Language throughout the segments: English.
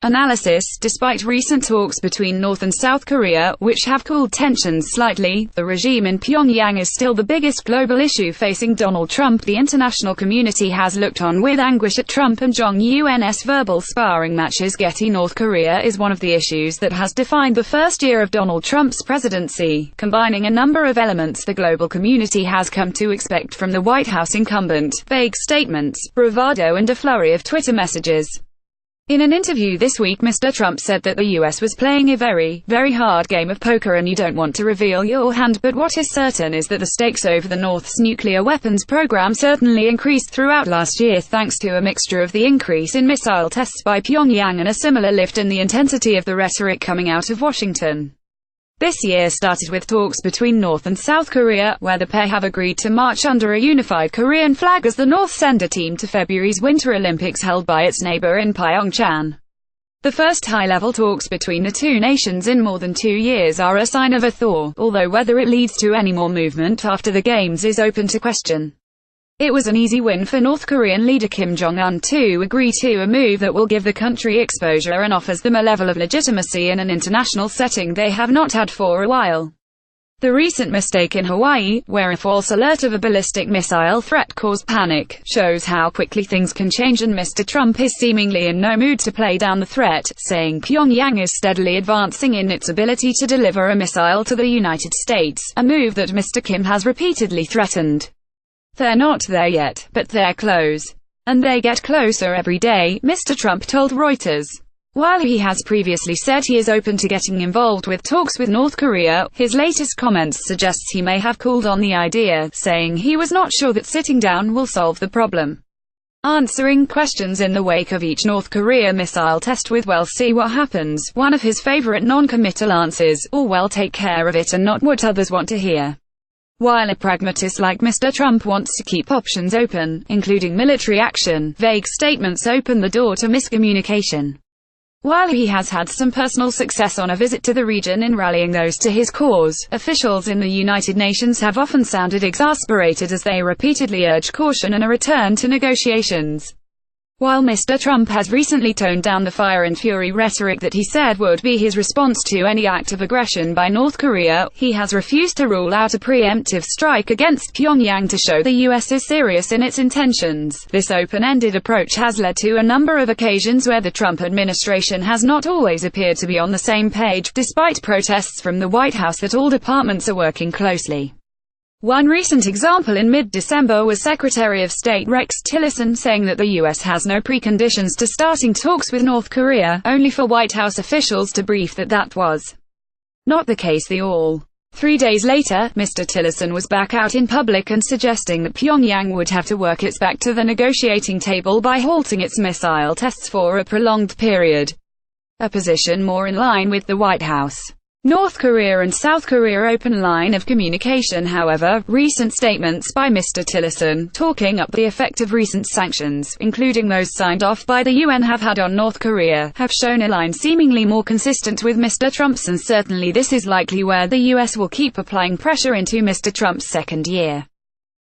Analysis: despite recent talks between North and South Korea, which have cooled tensions slightly, the regime in Pyongyang is still the biggest global issue facing Donald Trump. The international community has looked on with anguish at Trump and Jong-Un's verbal sparring matches. Getting North Korea is one of the issues that has defined the first year of Donald Trump's presidency, combining a number of elements the global community has come to expect from the White House incumbent: vague statements, bravado and a flurry of Twitter messages. In an interview this week, Mr. Trump said that the US was playing a very, very hard game of poker and you don't want to reveal your hand, but what is certain is that the stakes over the North's nuclear weapons program certainly increased throughout last year thanks to a mixture of the increase in missile tests by Pyongyang and a similar lift in the intensity of the rhetoric coming out of Washington. This year started with talks between North and South Korea, where the pair have agreed to march under a unified Korean flag as the North send a team to February's Winter Olympics held by its neighbor in Pyeongchang. The first high-level talks between the two nations in more than 2 years are a sign of a thaw, although whether it leads to any more movement after the games is open to question. It was an easy win for North Korean leader Kim Jong-Un to agree to a move that will give the country exposure and offers them a level of legitimacy in an international setting they have not had for a while. The recent mistake in Hawaii, where a false alert of a ballistic missile threat caused panic, shows how quickly things can change, and Mr. Trump is seemingly in no mood to play down the threat, saying Pyongyang is steadily advancing in its ability to deliver a missile to the United States, a move that Mr. Kim has repeatedly threatened. "They're not there yet, but they're close. And they get closer every day," Mr. Trump told Reuters. While he has previously said he is open to getting involved with talks with North Korea, his latest comments suggests he may have cooled on the idea, saying he was not sure that sitting down will solve the problem. Answering questions in the wake of each North Korea missile test with "Well, see what happens," one of his favorite non-committal answers, or "Well, take care of it," and not what others want to hear. While a pragmatist like Mr. Trump wants to keep options open, including military action, vague statements open the door to miscommunication. While he has had some personal success on a visit to the region in rallying those to his cause, officials in the United Nations have often sounded exasperated as they repeatedly urge caution and a return to negotiations. While Mr. Trump has recently toned down the fire and fury rhetoric that he said would be his response to any act of aggression by North Korea, he has refused to rule out a preemptive strike against Pyongyang to show the US is serious in its intentions. This open-ended approach has led to a number of occasions where the Trump administration has not always appeared to be on the same page, despite protests from the White House that all departments are working closely. One recent example in mid-December was Secretary of State Rex Tillerson saying that the U.S. has no preconditions to starting talks with North Korea, only for White House officials to brief that that was not the case. 3 days later, Mr. Tillerson was back out in public and suggesting that Pyongyang would have to work its back to the negotiating table by halting its missile tests for a prolonged period, a position more in line with the White House. North Korea and South Korea open line of communication. However, recent statements by Mr. Tillerson, talking up the effect of recent sanctions, including those signed off by the UN, have had on North Korea, have shown a line seemingly more consistent with Mr. Trump's, and certainly this is likely where the US will keep applying pressure into Mr. Trump's second year.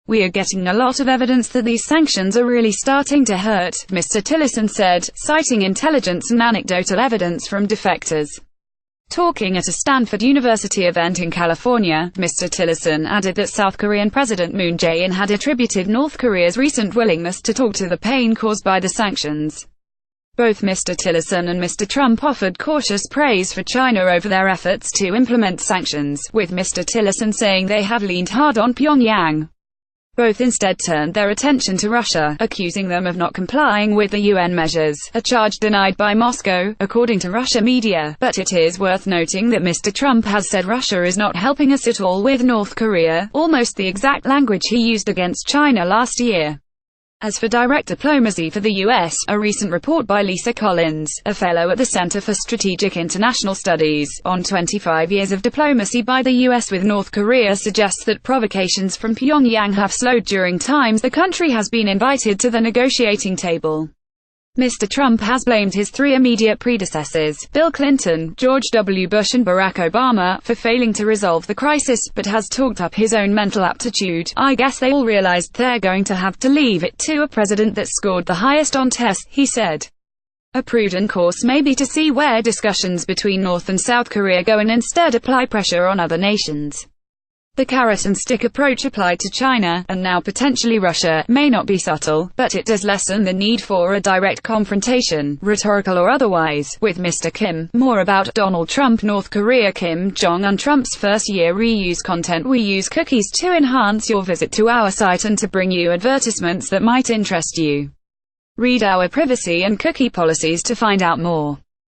"We are getting a lot of evidence that these sanctions are really starting to hurt," Mr. Tillerson said, citing intelligence and anecdotal evidence from defectors. Talking at a Stanford University event in California, Mr. Tillerson added that South Korean President Moon Jae-in had attributed North Korea's recent willingness to talk to the pain caused by the sanctions. Both Mr. Tillerson and Mr. Trump offered cautious praise for China over their efforts to implement sanctions, with Mr. Tillerson saying they have leaned hard on Pyongyang. Both instead turned their attention to Russia, accusing them of not complying with the UN measures, a charge denied by Moscow, according to Russia media. But it is worth noting that Mr. Trump has said Russia is not helping us at all with North Korea, almost the exact language he used against China last year. As for direct diplomacy for the U.S., a recent report by Lisa Collins, a fellow at the Center for Strategic International Studies, on 25 years of diplomacy by the U.S. with North Korea suggests that provocations from Pyongyang have slowed during times the country has been invited to the negotiating table. Mr. Trump has blamed his three immediate predecessors, Bill Clinton, George W. Bush and Barack Obama, for failing to resolve the crisis, but has talked up his own mental aptitude. "I guess they all realized they're going to have to leave it to a president that scored the highest on tests," he said. A prudent course may be to see where discussions between North and South Korea go and instead apply pressure on other nations. The carrot-and-stick approach applied to China, and now potentially Russia, may not be subtle, but it does lessen the need for a direct confrontation, rhetorical or otherwise, with Mr. Kim. More about Donald Trump, North Korea. Kim Jong-Un. Trump's first-year reuse content. We use cookies to enhance your visit to our site and to bring you advertisements that might interest you. Read our privacy and cookie policies to find out more.